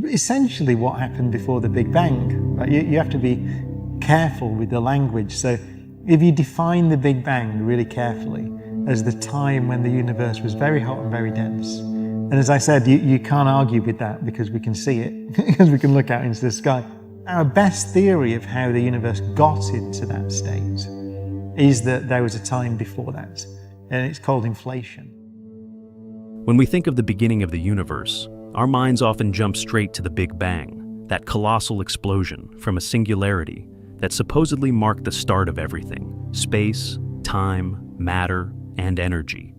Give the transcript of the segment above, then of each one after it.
essentially what happened before the Big Bang. Right? You have to be careful with the language. So if you define the Big Bang really carefully as the time when the universe was very hot and very dense, and as I said, you can't argue with that because we can see it, because we can look out into the sky. Our best theory of how the universe got into that state is that there was a time before that, and it's called inflation. When we think of the beginning of the universe, our minds often jump straight to the Big Bang, that colossal explosion from a singularity that supposedly marked the start of everything: space, time, matter, and energy.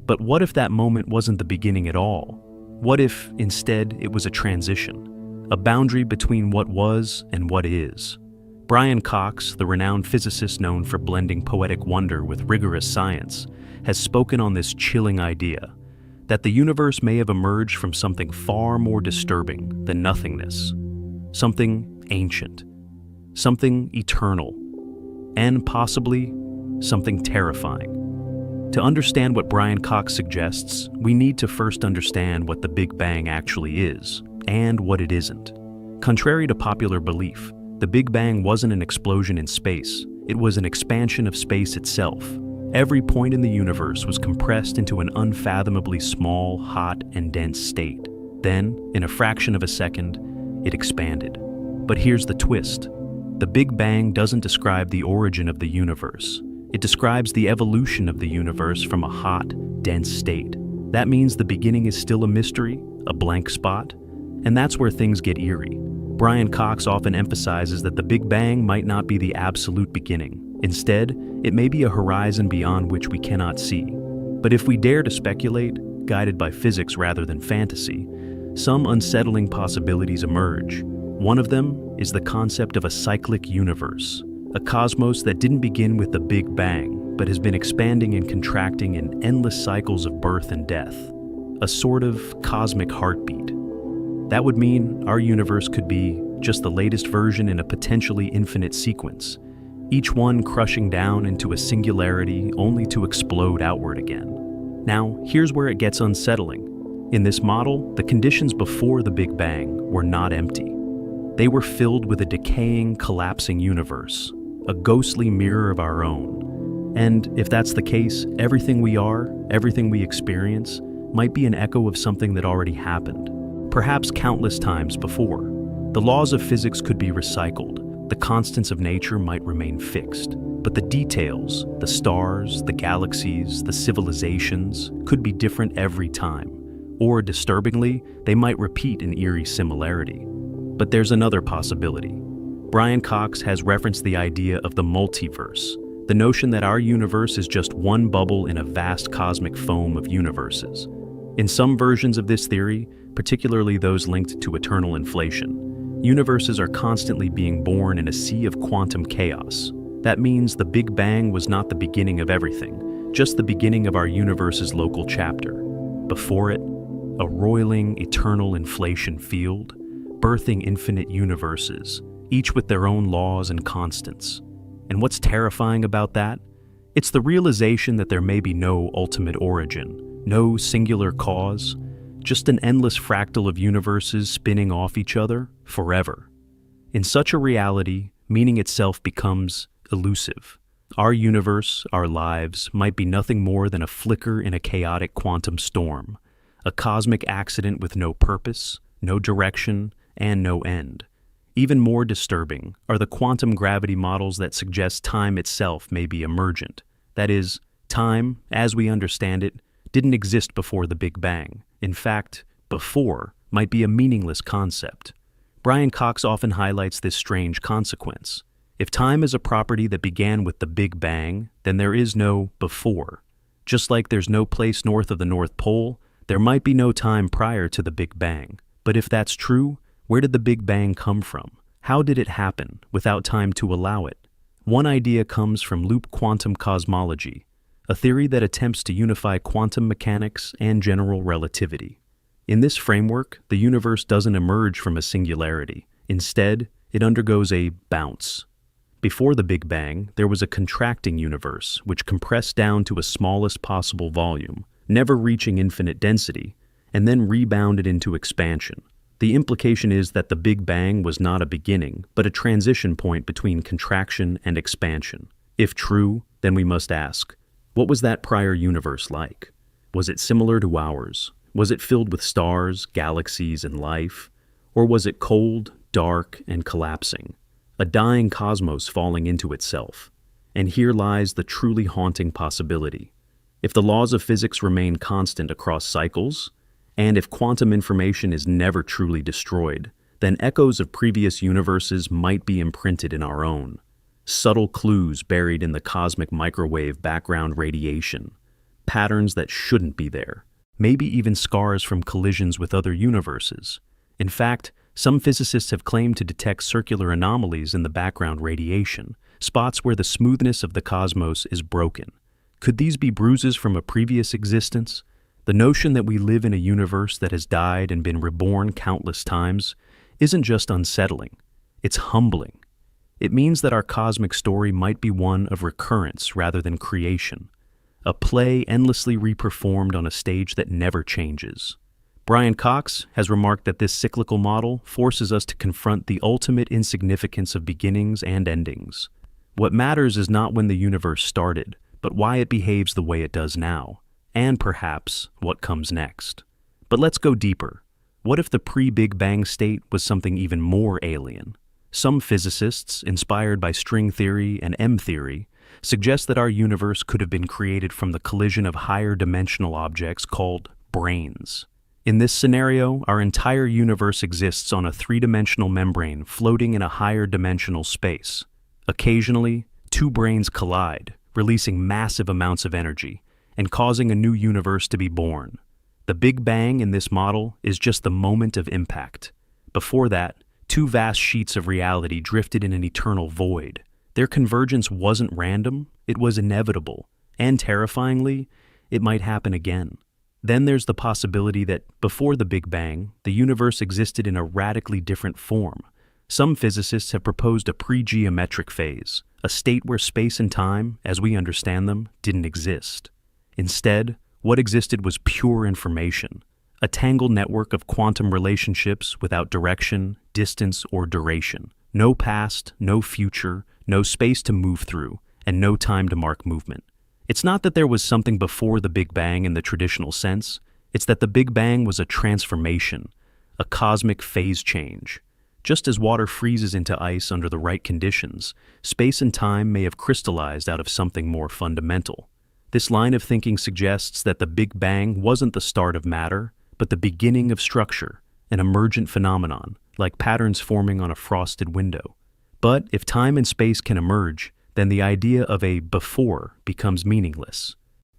But what if that moment wasn't the beginning at all? What if, instead, it was a transition, a boundary between what was and what is? Brian Cox, the renowned physicist known for blending poetic wonder with rigorous science, has spoken on this chilling idea that the universe may have emerged from something far more disturbing than nothingness, something ancient, something eternal, and possibly something terrifying. To understand what Brian Cox suggests, we need to first understand what the Big Bang actually is and what it isn't. Contrary to popular belief, the Big Bang wasn't an explosion in space. It was an expansion of space itself. Every point in the universe was compressed into an unfathomably small, hot, and dense state. Then, in a fraction of a second, it expanded. But here's the twist. The Big Bang doesn't describe the origin of the universe. It describes the evolution of the universe from a hot, dense state. That means the beginning is still a mystery, a blank spot, and that's where things get eerie. Brian Cox often emphasizes that the Big Bang might not be the absolute beginning. Instead, it may be a horizon beyond which we cannot see. But if we dare to speculate, guided by physics rather than fantasy, some unsettling possibilities emerge. One of them is the concept of a cyclic universe, a cosmos that didn't begin with the Big Bang, but has been expanding and contracting in endless cycles of birth and death, a sort of cosmic heartbeat. That would mean our universe could be just the latest version in a potentially infinite sequence, each one crushing down into a singularity only to explode outward again. Now, here's where it gets unsettling. In this model, the conditions before the Big Bang were not empty. They were filled with a decaying, collapsing universe, a ghostly mirror of our own. And if that's the case, everything we are, everything we experience, might be an echo of something that already happened, perhaps countless times before. The laws of physics could be recycled. The constants of nature might remain fixed, but the details, the stars, the galaxies, the civilizations, could be different every time. Or, disturbingly, they might repeat an eerie similarity. But there's another possibility. Brian Cox has referenced the idea of the multiverse, the notion that our universe is just one bubble in a vast cosmic foam of universes. In some versions of this theory, particularly those linked to eternal inflation, universes are constantly being born in a sea of quantum chaos. That means the Big Bang was not the beginning of everything, just the beginning of our universe's local chapter. Before it, a roiling, eternal inflation field, birthing infinite universes, each with their own laws and constants. And what's terrifying about that? It's the realization that there may be no ultimate origin, no singular cause, just an endless fractal of universes spinning off each other forever. In such a reality, meaning itself becomes elusive. Our universe, our lives, might be nothing more than a flicker in a chaotic quantum storm, a cosmic accident with no purpose, no direction, and no end. Even more disturbing are the quantum gravity models that suggest time itself may be emergent. That is, time, as we understand it, didn't exist before the Big Bang. In fact, before might be a meaningless concept. Brian Cox often highlights this strange consequence. If time is a property that began with the Big Bang, then there is no before. Just like there's no place north of the North Pole, there might be no time prior to the Big Bang. But if that's true, where did the Big Bang come from? How did it happen without time to allow it? One idea comes from loop quantum cosmology, a theory that attempts to unify quantum mechanics and general relativity. In this framework, the universe doesn't emerge from a singularity. Instead, it undergoes a bounce. Before the Big Bang, there was a contracting universe which compressed down to a smallest possible volume, never reaching infinite density, and then rebounded into expansion. The implication is that the Big Bang was not a beginning, but a transition point between contraction and expansion. If true, then we must ask, what was that prior universe like? Was it similar to ours? Was it filled with stars, galaxies, and life? Or was it cold, dark, and collapsing? A dying cosmos falling into itself. And here lies the truly haunting possibility. If the laws of physics remain constant across cycles, and if quantum information is never truly destroyed, then echoes of previous universes might be imprinted in our own. Subtle clues buried in the cosmic microwave background radiation. Patterns that shouldn't be there. Maybe even scars from collisions with other universes. In fact, some physicists have claimed to detect circular anomalies in the background radiation, spots where the smoothness of the cosmos is broken. Could these be bruises from a previous existence? The notion that we live in a universe that has died and been reborn countless times isn't just unsettling, it's humbling. It means that our cosmic story might be one of recurrence rather than creation, a play endlessly reperformed on a stage that never changes. Brian Cox has remarked that this cyclical model forces us to confront the ultimate insignificance of beginnings and endings. What matters is not when the universe started, but why it behaves the way it does now, and perhaps what comes next. But let's go deeper. What if the pre-Big Bang state was something even more alien? Some physicists, inspired by string theory and M theory, suggest that our universe could have been created from the collision of higher dimensional objects called brains. In this scenario, our entire universe exists on a three-dimensional membrane floating in a higher dimensional space. Occasionally, two brains collide, releasing massive amounts of energy and causing a new universe to be born. The Big Bang in this model is just the moment of impact. Before that, two vast sheets of reality drifted in an eternal void. Their convergence wasn't random, it was inevitable, and terrifyingly, it might happen again. Then there's the possibility that before the Big Bang, the universe existed in a radically different form. Some physicists have proposed a pre-geometric phase, a state where space and time, as we understand them, didn't exist. Instead, what existed was pure information, a tangled network of quantum relationships without direction, distance, or duration. No past, no future, no space to move through, and no time to mark movement. It's not that there was something before the Big Bang in the traditional sense, it's that the Big Bang was a transformation, a cosmic phase change. Just as water freezes into ice under the right conditions, space and time may have crystallized out of something more fundamental. This line of thinking suggests that the Big Bang wasn't the start of matter, but the beginning of structure, an emergent phenomenon, like patterns forming on a frosted window. But if time and space can emerge, then the idea of a before becomes meaningless.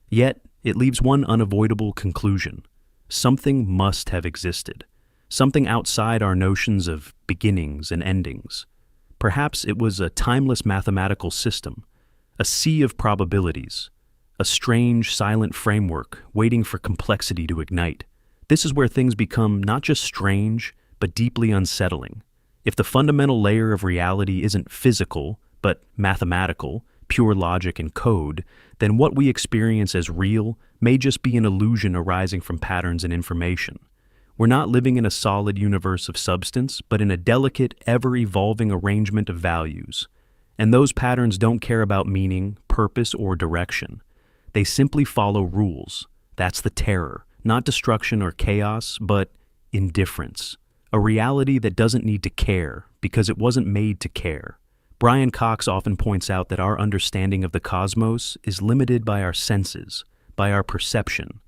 Yet, it leaves one unavoidable conclusion. Something must have existed. Something outside our notions of beginnings and endings. Perhaps it was a timeless mathematical system, a sea of probabilities, a strange, silent framework waiting for complexity to ignite. This is where things become not just strange, but deeply unsettling. If the fundamental layer of reality isn't physical, but mathematical, pure logic and code, then what we experience as real may just be an illusion arising from patterns and information. We're not living in a solid universe of substance, but in a delicate, ever-evolving arrangement of values. And those patterns don't care about meaning, purpose, or direction. They simply follow rules. That's the terror. Not destruction or chaos, but indifference. A reality that doesn't need to care because it wasn't made to care. Brian Cox often points out that our understanding of the cosmos is limited by our senses, by our perception,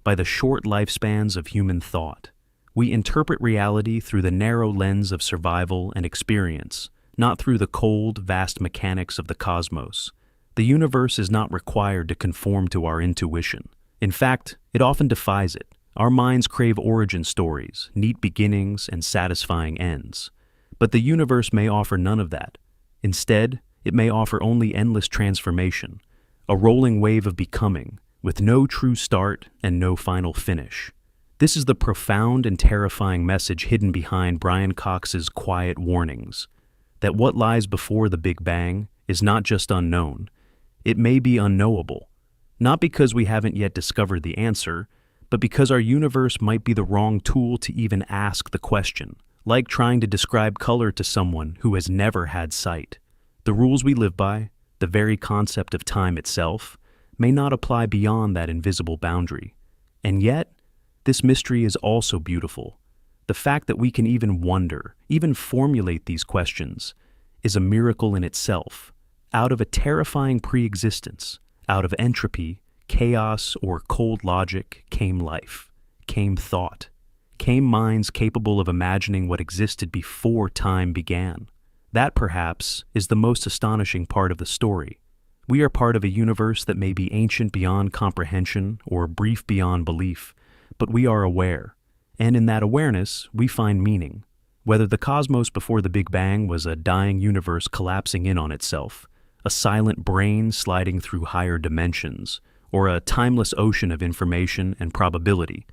by the short lifespans of human thought. We interpret reality through the narrow lens of survival and experience, not through the cold, vast mechanics of the cosmos. The universe is not required to conform to our intuition. In fact, it often defies it. Our minds crave origin stories, neat beginnings, and satisfying ends. But the universe may offer none of that. Instead, it may offer only endless transformation, a rolling wave of becoming, with no true start and no final finish. This is the profound and terrifying message hidden behind Brian Cox's quiet warnings, that what lies before the Big Bang is not just unknown, it may be unknowable, not because we haven't yet discovered the answer, but because our universe might be the wrong tool to even ask the question, like trying to describe color to someone who has never had sight. The rules we live by, the very concept of time itself, may not apply beyond that invisible boundary. And yet, this mystery is also beautiful. The fact that we can even wonder, even formulate these questions, is a miracle in itself. Out of a terrifying pre-existence, out of entropy, chaos, or cold logic came life, came thought, came minds capable of imagining what existed before time began. That, perhaps, is the most astonishing part of the story. We are part of a universe that may be ancient beyond comprehension or brief beyond belief, but we are aware, and in that awareness, we find meaning. Whether the cosmos before the Big Bang was a dying universe collapsing in on itself, a silent brain sliding through higher dimensions, or a timeless ocean of information and probability,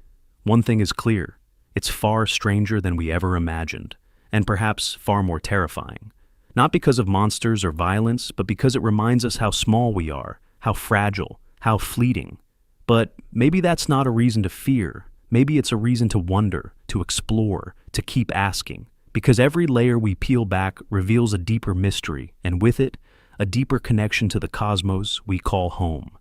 one thing is clear: it's far stranger than we ever imagined, and perhaps far more terrifying. Not because of monsters or violence, but because it reminds us how small we are, how fragile, how fleeting. But maybe that's not a reason to fear. Maybe it's a reason to wonder, to explore, to keep asking. Because every layer we peel back reveals a deeper mystery, and with it, a deeper connection to the cosmos we call home.